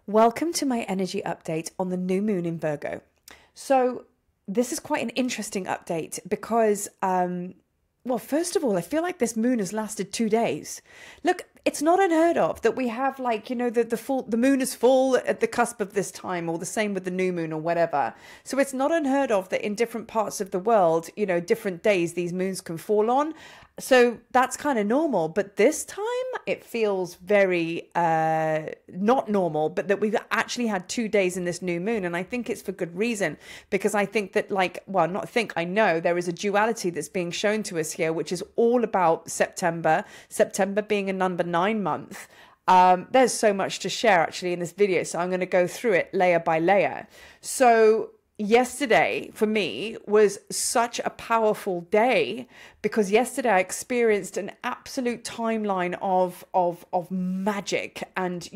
Welcome to my energy update on the new moon in Virgo. So this is quite an interesting update because, well, first of all, I feel like this moon has lasted 2 days. Look, it's not unheard of that we have the moon is full at the cusp of this time, or the same with the new moon or whatever. So it's not unheard of that in different parts of the world, different days these moons can fall on. So that's kind of normal. But this time it feels very not normal, but that we've actually had 2 days in this new moon. And I think it's for good reason, because I think that I know there is a duality that's being shown to us here, which is all about September being a number 9 month. There's so much to share actually in this video, so I'm going to go through it layer by layer. So yesterday for me was such a powerful day, because yesterday I experienced an absolute timeline of magic and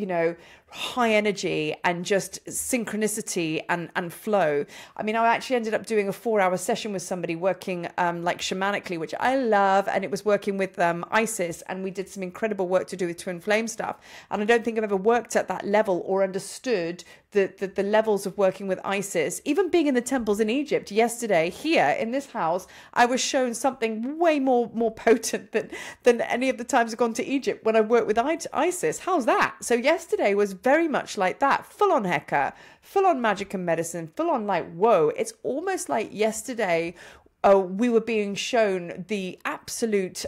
high energy and just synchronicity and flow. I mean, I actually ended up doing a 4-hour session with somebody working like shamanically, which I love, and it was working with Isis, and we did some incredible work to do with twin flame stuff. And I don't think I've ever worked at that level or understood the levels of working with Isis. Even being in the temples in Egypt yesterday, here in this house, I was shown something way more potent than any of the times I've gone to Egypt when I worked with Isis. How's that? So yesterday was very much like that, full on Heka, full on magic and medicine, full on whoa. It's almost like yesterday we were being shown the absolute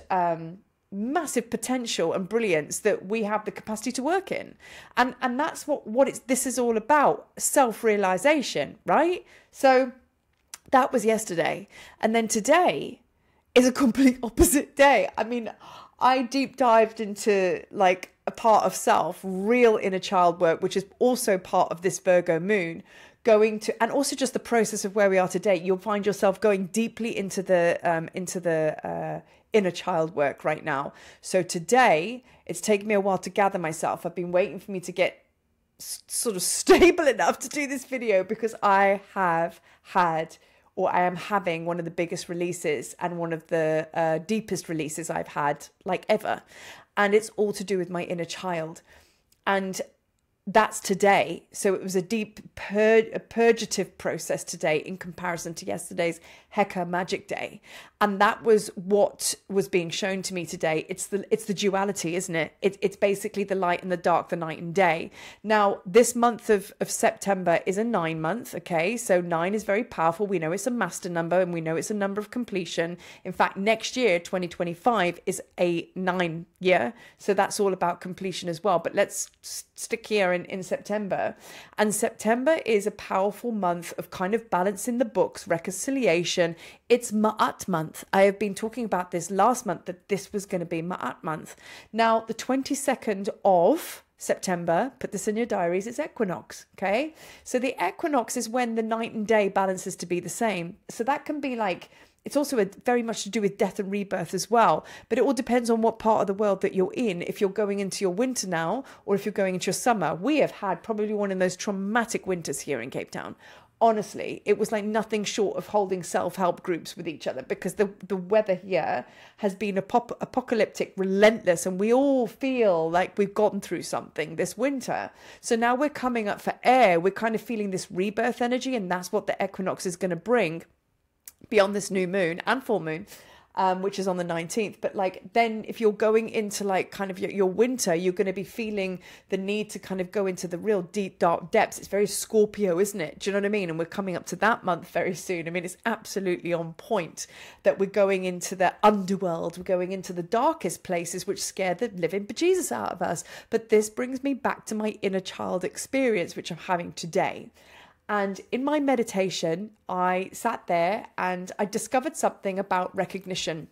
massive potential and brilliance that we have the capacity to work in, and that's what this is all about, self-realization, right? So that was yesterday, and then today is a complete opposite day. I mean, I deep dived into a part of self, real inner child work, which is also part of this Virgo moon, and also just the process of where we are today. You'll find yourself going deeply into the inner child work right now. So today, it's taken me a while to gather myself. I've been waiting for me to get sort of stable enough to do this video, because I am having one of the biggest releases and one of the deepest releases I've had ever. And it's all to do with my inner child. And that's today. So it was a deep purgative process today in comparison to yesterday's Heka Magic Day. And that was what was being shown to me today. It's the duality, isn't it? It's basically the light and the dark, the night and day. Now, this month of September is a 9 month, okay? So 9 is very powerful. We know it's a master number, and we know it's a number of completion. In fact, next year, 2025, is a 9 year. So that's all about completion as well. But let's stick here in September. And September is a powerful month of kind of balancing the books, reconciliation. It's Ma'at month. I have been talking about this last month, that this was going to be Ma'at month. Now, the 22nd of September, put this in your diaries, it's equinox, okay? So the equinox is when the night and day balances to be the same. So that can be it's also very much to do with death and rebirth as well. But it all depends on what part of the world that you're in. If you're going into your winter now, or if you're going into your summer. We have had probably one of those traumatic winters here in Cape Town. Honestly, it was like nothing short of holding self-help groups with each other, because the weather here has been apocalyptic, relentless, and we all feel like we've gotten through something this winter. So now we're coming up for air. We're kind of feeling this rebirth energy, and that's what the equinox is going to bring beyond this new moon and full moon, which is on the 19th. But then if you're going into kind of your winter, you're going to be feeling the need to kind of go into the real deep, dark depths. It's very Scorpio, isn't it? Do you know what I mean? And we're coming up to that month very soon. I mean, it's absolutely on point that we're going into the underworld. We're going into the darkest places, which scare the living bejesus out of us. But this brings me back to my inner child experience, which I'm having today. And in my meditation, I sat there and I discovered something about recognition.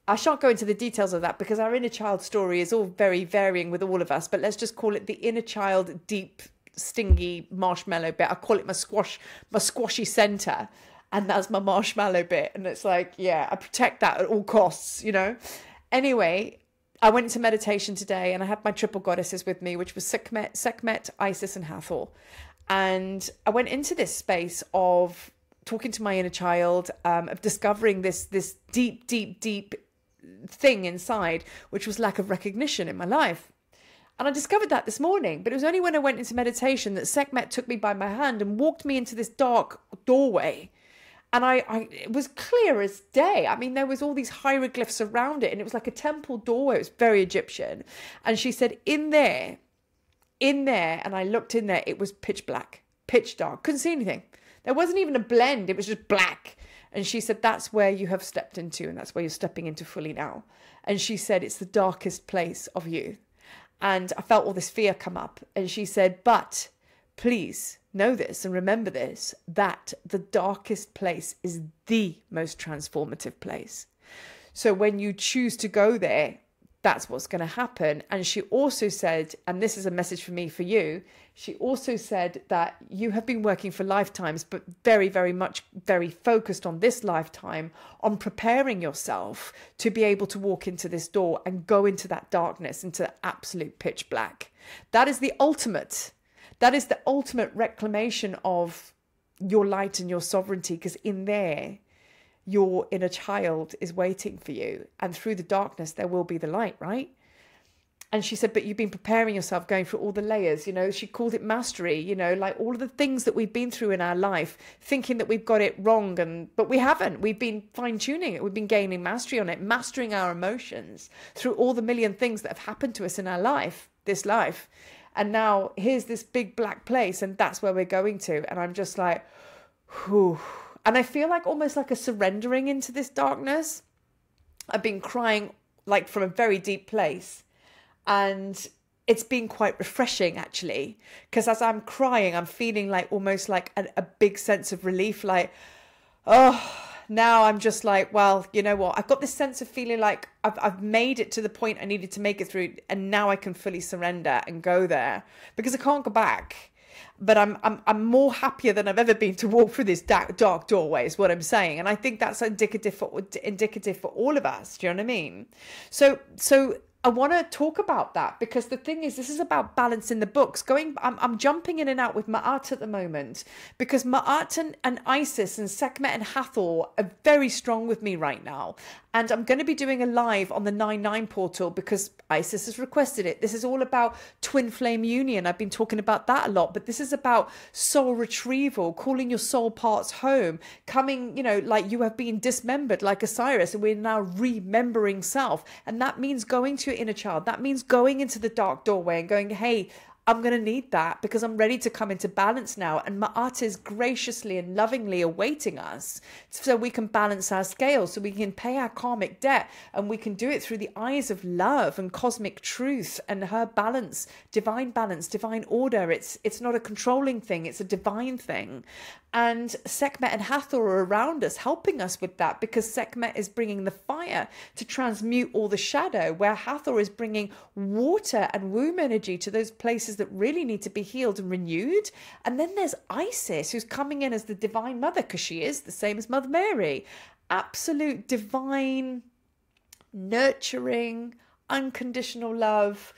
I shan't go into the details of that, because our inner child story is all very varying with all of us, but let's just call it the inner child deep, stingy marshmallow bit. I call it my squashy center, and that's my marshmallow bit. And it's I protect that at all costs, Anyway, I went into meditation today, and I had my triple goddesses with me, which was Sekhmet, Isis, and Hathor. And I went into this space of talking to my inner child, of discovering this deep thing inside, which was lack of recognition in my life. And I discovered that this morning, but it was only when I went into meditation that Sekhmet took me by my hand and walked me into this dark doorway. And it was clear as day. I mean, there was all these hieroglyphs around it, and it was like a temple doorway. It was very Egyptian. And she said, in there, and I looked in there, it was pitch black, pitch dark. Couldn't see anything. There wasn't even a blend. It was just black. And she said, that's where you have stepped into, and that's where you're stepping into fully now. And she said, it's the darkest place of you. And I felt all this fear come up. And she said, but please know this and remember this, that the darkest place is the most transformative place. So when you choose to go there, that's what's going to happen. And she also said, and this is a message for me, for you, she also said that you have been working for lifetimes, but very, very much, very focused on this lifetime, on preparing yourself to be able to walk into this door and go into that darkness, into absolute pitch black. That is the ultimate. That is the ultimate reclamation of your light and your sovereignty, because in there, your inner child is waiting for you. And through the darkness, there will be the light, right? And she said, but you've been preparing yourself, going through all the layers, you know, she called it mastery, you know, like all of the things that we've been through in our life, thinking that we've got it wrong. But we haven't. We've been fine tuning it. We've been gaining mastery on it, mastering our emotions through all the million things that have happened to us in our life, this life. And now here's this big black place, and that's where we're going to. And I'm just like, whew. And I feel like almost like a surrendering into this darkness. I've been crying like from a very deep place. And it's been quite refreshing, actually, because as I'm crying, I'm feeling like almost like a big sense of relief, like, oh, now I'm just like, well, you know what? I've got this sense of feeling like I've made it to the point I needed to make it through. And now I can fully surrender and go there because I can't go back. But I'm more happier than I've ever been to walk through this dark doorway, is what I'm saying. And I think that's indicative for all of us. Do you know what I mean? So I want to talk about that, because the thing is, this is about balance in the books. I'm jumping in and out with Ma'at at the moment, because Ma'at and Isis and Sekhmet and Hathor are very strong with me right now. And I'm going to be doing a live on the 9/9 portal because Isis has requested it. This is all about twin flame union. I've been talking about that a lot, but this is about soul retrieval, calling your soul parts home, coming, you know, like you have been dismembered like Osiris, and we're now remembering self. And that means going to your inner child. That means going into the dark doorway and going, hey, I'm going to need that because I'm ready to come into balance now. And Ma'at is graciously and lovingly awaiting us so we can balance our scales, so we can pay our karmic debt, and we can do it through the eyes of love and cosmic truth and her balance, divine order. It's not a controlling thing. It's a divine thing. And Sekhmet and Hathor are around us, helping us with that, because Sekhmet is bringing the fire to transmute all the shadow, where Hathor is bringing water and womb energy to those places that really need to be healed and renewed. And then there's Isis, who's coming in as the divine mother, because she is the same as Mother Mary. Absolute divine, nurturing, unconditional love,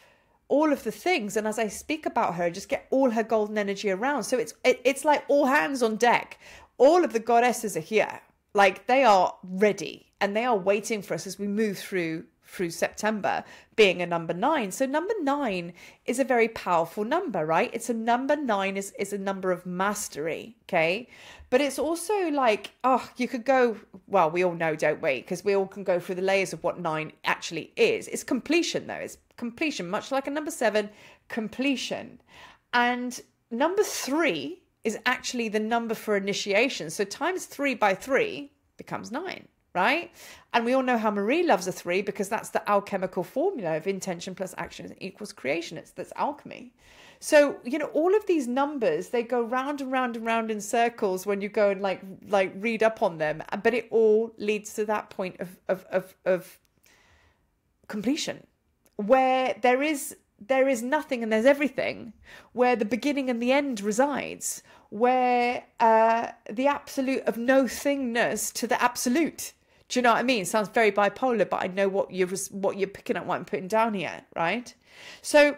all of the things. And as I speak about her, just get all her golden energy around. So it's like all hands on deck. All of the goddesses are here. Like, they are ready and they are waiting for us as we move through September, being a number 9. So number 9 is a very powerful number, right? It's a number 9 is a number of mastery, okay? But it's also like, oh, you could go, well, we all know, don't we? Because we all can go through the layers of what 9 actually is. It's completion, though. It's completion, much like a number 7, completion. And number 3 is actually the number for initiation. So times 3 by 3 becomes 9. Right? And we all know how Marie loves a 3, because that's the alchemical formula of intention plus action equals creation. That's alchemy. So, you know, all of these numbers, they go round and round and round in circles when you go and like read up on them, but it all leads to that point of completion, where there is nothing and there's everything, where the beginning and the end resides, where the absolute of no thingness to the absolute. Do you know what I mean? It sounds very bipolar, but I know what you're picking up, what I'm putting down here, right? So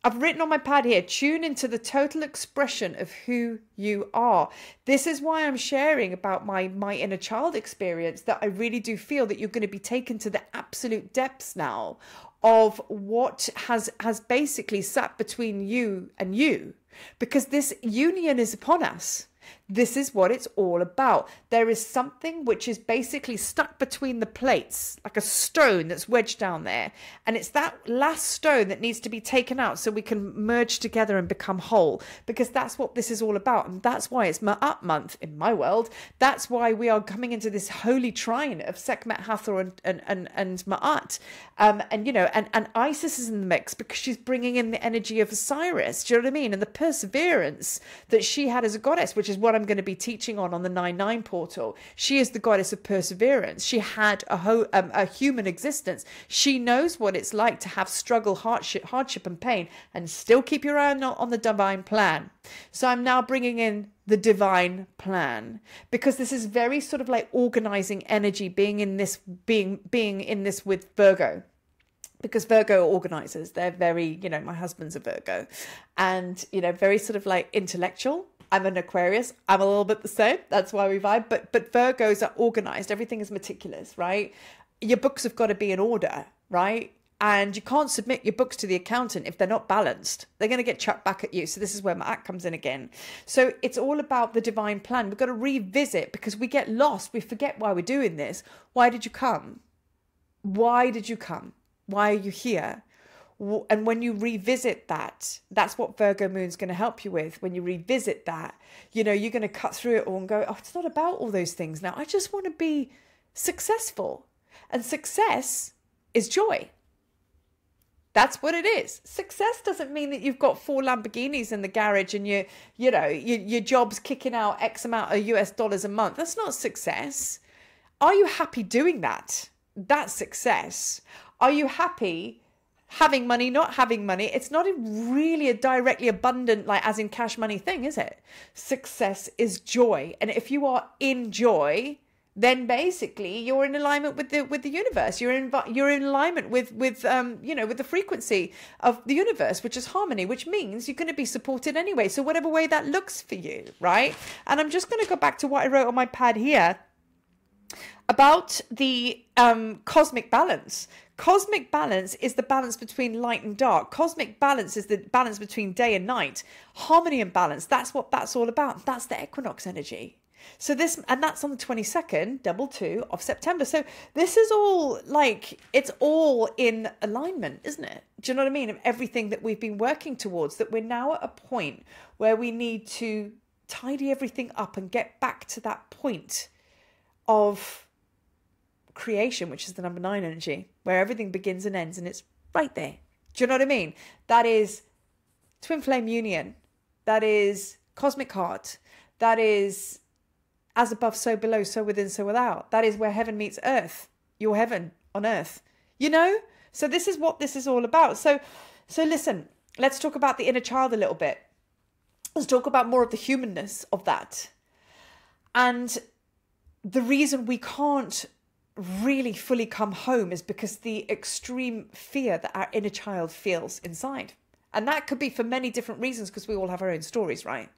I've written on my pad here, tune into the total expression of who you are. This is why I'm sharing about my inner child experience, that I really do feel that you're going to be taken to the absolute depths now of what has basically sat between you and you, because this union is upon us. This is what it's all about. There is something which is basically stuck between the plates, like a stone that's wedged down there. And it's that last stone that needs to be taken out so we can merge together and become whole, because that's what this is all about. And that's why it's Ma'at month in my world. That's why we are coming into this holy trine of Sekhmet, Hathor and Ma'at. And Isis is in the mix because she's bringing in the energy of Osiris. Do you know what I mean? And the perseverance that she had as a goddess, which is what I'm going to be teaching on the 9/9 portal. She is the goddess of perseverance. She had a human existence. She knows what it's like to have struggle, hardship and pain, and still keep your eye on the divine plan. So I'm now bringing in the divine plan, because this is very sort of like organizing energy, being in this with Virgo. Because Virgo organizers, they're very, my husband's a Virgo, and, very sort of like intellectual. I'm an Aquarius. I'm a little bit the same. That's why we vibe. But Virgos are organized. Everything is meticulous, right? Your books have got to be in order, right? And you can't submit your books to the accountant if they're not balanced. They're going to get chucked back at you. So this is where my act comes in again. So it's all about the divine plan. We've got to revisit, because we get lost. We forget why we're doing this. Why did you come? Why did you come? Why are you here? And when you revisit that, that's what Virgo moon's going to help you with. When you revisit that, you're going to cut through it all and go, oh, it's not about all those things now. I just want to be successful. And success is joy. That's what it is. Success doesn't mean that you've got 4 Lamborghinis in the garage and your job's kicking out X amount of US dollars a month. That's not success. Are you happy doing that? That's success. Are you happy having money, not having money? It's not really a directly abundant, like as in cash money thing, is it? Success is joy. And if you are in joy, then basically you're in alignment with the universe. You're in alignment with the frequency of the universe, which is harmony, which means you're going to be supported anyway. So whatever way that looks for you, right? And I'm just going to go back to what I wrote on my pad here about the cosmic balance. Cosmic balance is the balance between light and dark. Cosmic balance is the balance between day and night. Harmony and balance, that's what that's all about. That's the equinox energy. So that's on the 22nd, 2/2 of September. So this is all like, it's all in alignment, isn't it? Do you know what I mean? Of everything that we've been working towards, that we're now at a point where we need to tidy everything up and get back to that point of creation, which is the number 9 energy, where everything begins and ends, and it's right there. Do you know what I mean? That is twin flame union. That is cosmic heart. That is as above, so below, so within, so without. That is where heaven meets earth. Your heaven on earth. So this is what this is all about. So listen, let's talk about the inner child a little bit. Let's talk about more of the humanness of that. And the reason we can't really fully come home is because the extreme fear that our inner child feels inside. And that could be for many different reasons, because we all have our own stories, right?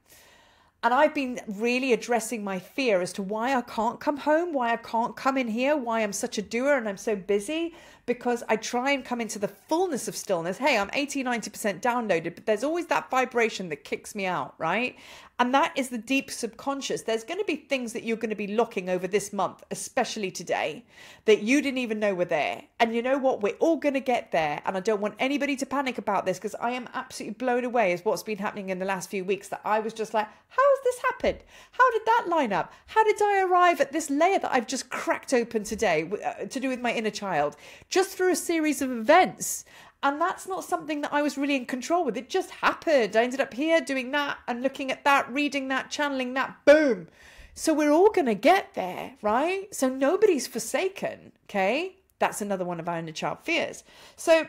And I've been really addressing my fear as to why I can't come home, why I can't come in here, why I'm such a doer and I'm so busy, because I try and come into the fullness of stillness. Hey, I'm 80-90% downloaded, but there's always that vibration that kicks me out, right? And that is the deep subconscious. There's going to be things that you're going to be locking over this month, especially today, that you didn't even know were there. And you know what? We're all going to get there. And I don't want anybody to panic about this, because I am absolutely blown away as what's been happening in the last few weeks, that I was just like, how has this happened? How did that line up? How did I arrive at this layer that I've just cracked open today to do with my inner child? Just through a series of events. And that's not something that I was really in control with. It just happened. I ended up here doing that and looking at that, reading that, channeling that, boom. So we're all going to get there, right? So nobody's forsaken, okay? That's another one of our inner child fears. So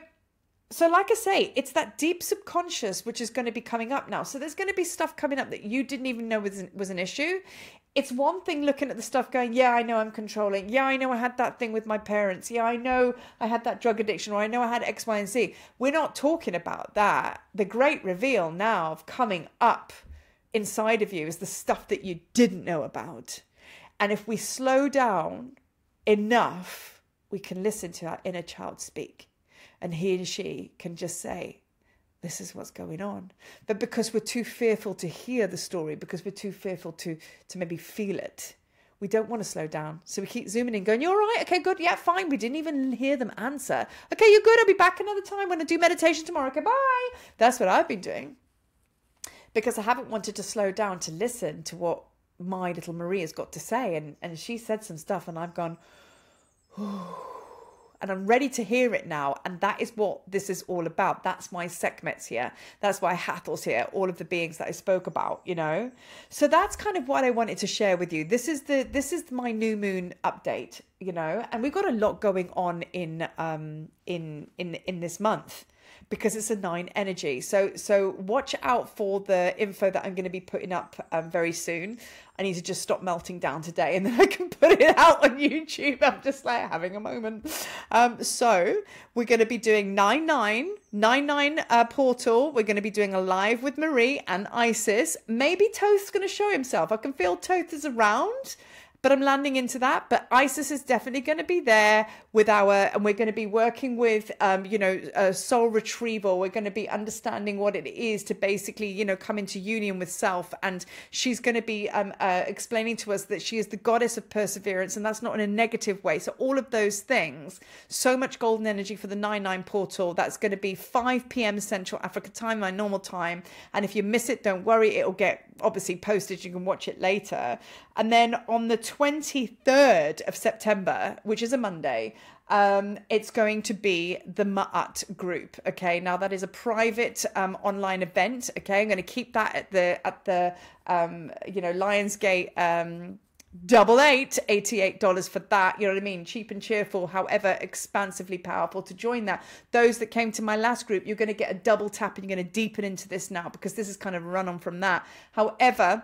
like I say, it's that deep subconscious which is going to be coming up now. So there's going to be stuff coming up that you didn't even know was an issue. It's one thing looking at the stuff going, yeah, I know I'm controlling. Yeah, I know I had that thing with my parents. Yeah, I know I had that drug addiction, or I know I had X, Y, and Z. We're not talking about that. The great reveal now of coming up inside of you is the stuff that you didn't know about. And if we slow down enough, we can listen to our inner child speak. and he and she can just say, this is what's going on. But because we're too fearful to hear the story, because we're too fearful to maybe feel it, we don't want to slow down. So we keep zooming in, going, you're all right? Okay, good. Yeah, fine. We didn't even hear them answer. Okay, you're good. I'll be back another time when I do meditation tomorrow. Okay, bye. That's what I've been doing. Because I haven't wanted to slow down to listen to what my little Maria's got to say. And she said some stuff and I've gone, ooh. And I'm ready to hear it now. And that is what this is all about. That's why Sekhmet's here. That's why Hathal's here. All of the beings that I spoke about, you know. So that's kind of what I wanted to share with you. This is my new moon update, you know. And we've got a lot going on in this month, because it's a 9 energy. So watch out for the info that I'm going to be putting up very soon. I need to just stop melting down today and then I can put it out on YouTube. I'm just like having a moment. So we're going to be doing 99 portal. We're going to be doing a live with Marie and Isis. Maybe Toth's going to show himself. I can feel Toth is around, but I'm landing into that. But Isis is definitely going to be there with and we're going to be working with, soul retrieval. We're going to be understanding what it is to basically, come into union with self. And she's going to be explaining to us that she is the goddess of perseverance, and that's not in a negative way. So all of those things, so much golden energy for the 9/9 portal. That's going to be 5 p.m. Central Africa time, my normal time. And if you miss it, don't worry, it'll get obviously posted. You can watch it later. And then on the 23rd of September, which is a Monday, it's going to be the Ma'at group. Okay, now that is a private online event. Okay, I'm going to keep that at the Lionsgate 88 $88 for that. You know what I mean? Cheap and cheerful, however expansively powerful to join that. Those that came to my last group, you're going to get a double tap and you're going to deepen into this now, because this is kind of run on from that. However,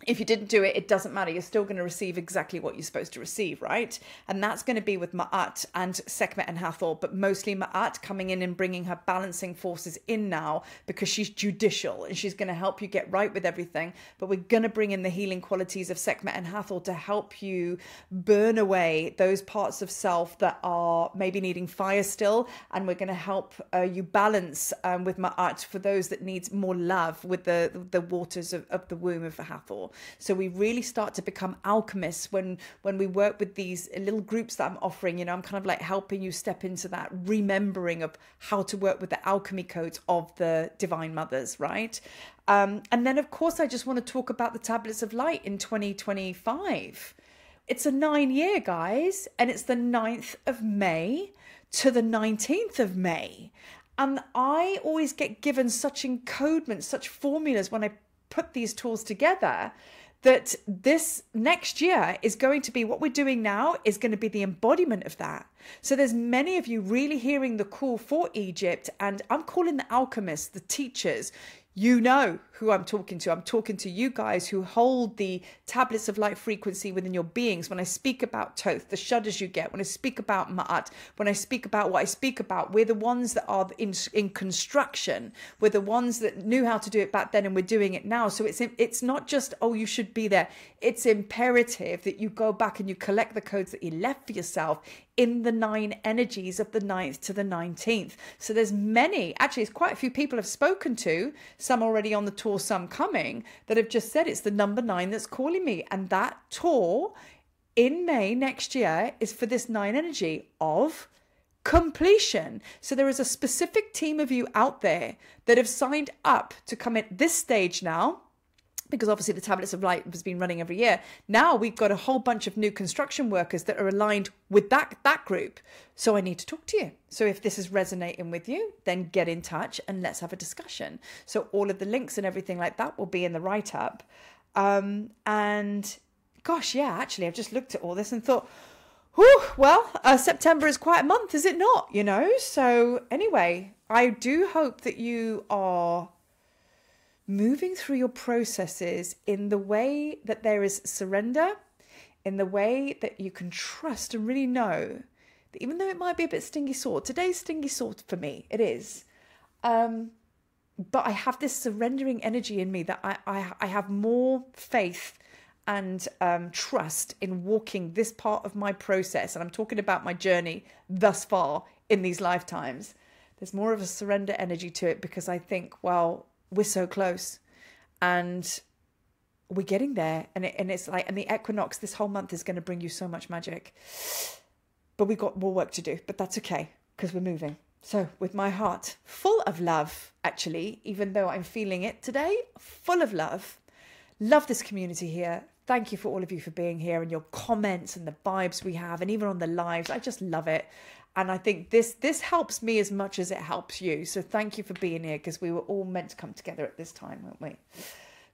if you didn't do it, it doesn't matter. You're still going to receive exactly what you're supposed to receive, right? And that's going to be with Ma'at and Sekhmet and Hathor, but mostly Ma'at coming in and bringing her balancing forces in now, because she's judicial and she's going to help you get right with everything. But we're going to bring in the healing qualities of Sekhmet and Hathor to help you burn away those parts of self that are maybe needing fire still. And we're going to help you balance with Ma'at for those that need more love with the waters of the womb of Hathor. So we really start to become alchemists when we work with these little groups that I'm offering. I'm kind of like helping you step into that remembering of how to work with the alchemy codes of the divine mothers, right? And then of course I just want to talk about the tablets of light in 2025. It's a 9-year, guys, and it's the 9th of May to the 19th of May. And I always get given such encodements, such formulas when I put these tools together, that this next year is going to be, what we're doing now is going to be the embodiment of that. So there's many of you really hearing the call for Egypt, and I'm calling the alchemists, the teachers. You know who I'm talking to. I'm talking to you guys who hold the tablets of light frequency within your beings. When I speak about Thoth, the shudders you get, when I speak about Ma'at, when I speak about what I speak about, we're the ones that are in construction. We're the ones that knew how to do it back then, and we're doing it now. So it's not just, oh, you should be there. It's imperative that you go back and you collect the codes that you left for yourself in the 9 energies of the 9th to the 19th. So there's actually it's quite a few people I've spoken to, some already on the tour, some coming, that have just said it's the number 9 that's calling me. And that tour in May next year is for this 9 energy of completion. So there is a specific team of you out there that have signed up to come at this stage now, because obviously the tablets of light has been running every year. Now we've got a whole bunch of new construction workers that are aligned with that group. So I need to talk to you. So if this is resonating with you, then get in touch and let's have a discussion. So all of the links and everything like that will be in the write-up. And gosh, yeah, actually, I've just looked at all this and thought, whew, well, September is quite a month, is it not? So anyway, I do hope that you are moving through your processes in the way that there is surrender, in the way that you can trust and really know that even though it might be a bit stingy salt, today's stingy salt for me, it is. But I have this surrendering energy in me that I have more faith and trust in walking this part of my process. And I'm talking about my journey thus far in these lifetimes. There's more of a surrender energy to it, because I think, well, we're so close and we're getting there. And it's like, and the equinox this whole month is going to bring you so much magic. But we've got more work to do, but that's okay, because we're moving. So with my heart full of love, actually, even though I'm feeling it today, full of love. Love this community here. Thank you for all of you for being here, and your comments and the vibes we have, and even on the lives. I just love it. And I think this helps me as much as it helps you. So thank you for being here, because we were all meant to come together at this time, weren't we?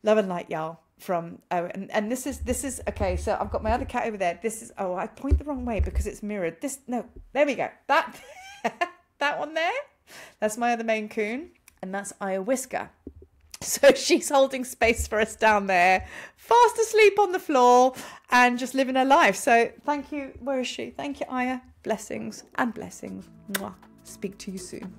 Love and light, y'all. From and this is okay. So I've got my other cat over there. This is, oh, I point the wrong way because it's mirrored. There we go. That that one there. That's my other Maine Coon, and that's Ayahuasca. So she's holding space for us down there, fast asleep on the floor and just living her life. So thank you. Where is she? Thank you, Aya. Blessings and blessings. Mwah. Speak to you soon.